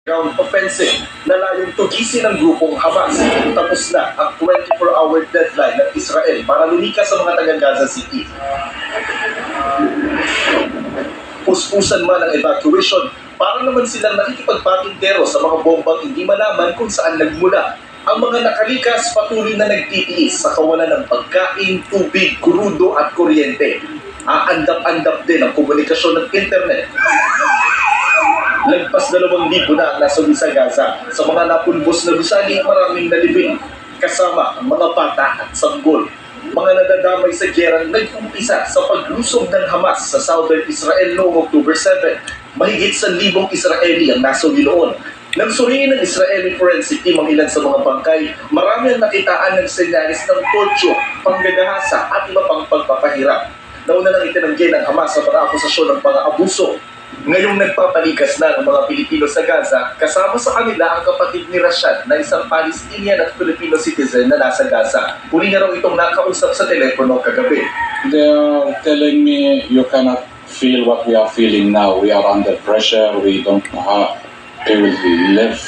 ground offensive na layong tugisin ng grupong Hamas. Tapos na ang 24-hour deadline ng Israel para lumikas sa mga taga-Gaza City. Puspusan man ang evacuation, para naman silang nakikipagpatintero sa mga bombang hindi malaman kung saan nagmula. Ang mga nakalikas patuloy na nagtitiis sa kawalan ng pagkain, tubig, krudo at kuryente. Aandap-andap din ang komunikasyon ng internet. Lagpas 2,000 na ang nasawi sa Gaza. Sa mga napulbos na gusali, maraming nalibing, kasama ang mga bata at sanggol. Mga nadadamay sa gerang nag-umpisa sa paglusog ng Hamas sa Southern Israel noong October 7. Mahigit 1,000 Israeli ang nasawi noon. Nang suriin ng Israeli forensic team ang ilan sa mga bangkay, marami ang nakitaan ng senyalis ng torture, panggagahasa at iba pang pagpapahirap. Nauna nang itinanggi ng Hamas sa mga akusasyon ng pang-abuso. Ngayong nagpapalikas na ng mga Pilipino sa Gaza, kasama sa kanila ang kapatid ni Rashad na isang Palestinian at Filipino citizen na nasa Gaza. Huli na raw itong nakausap sa telepono kagabi. They are telling me you cannot feel what we are feeling now. We are under pressure. We don't know how they will live.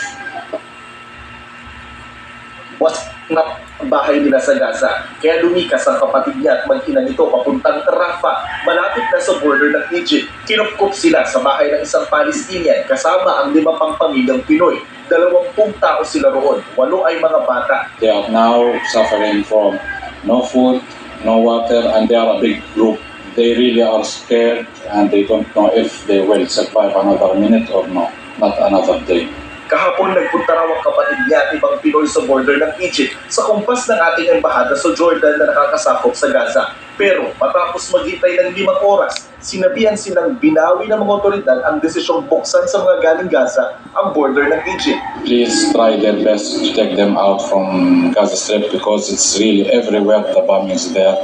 Was na bahay nila sa Gaza. Kaya lumikas ang kapatid niya at mag-ina nito papuntang Rafah, malapit na sa border ng Egypt. Kinupkup sila sa bahay ng isang Palestinian kasama ang 5 pang pamilyang Pinoy. 20 tao sila roon, 8 ay mga bata. They are now suffering from no food, no water, and they are a big group. They really are scared and they don't know if they will survive another minute or no, not another day. Kahapon nagpunta raw ang kapatid niya at ibang Pinoy sa border ng Egypt sa kumpas ng ating embahada sa Jordan na nakakasakop sa Gaza. Pero matapos maghintay ng 5 oras, sinabihan silang binawi ng mga otoridad ang desisyong buksan sa mga galing Gaza ang border ng Egypt. Please try their best to take them out from Gaza Strip because it's really everywhere the bombings there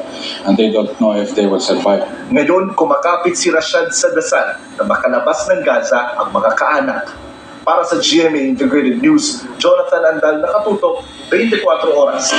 and they don't know if they will survive. Ngayon, kumakapit si Rashad sa dasal na makalabas ng Gaza ang mga kaanak. Para sa GMA Integrated News, Jonathan Andal, nakatutok 24 oras.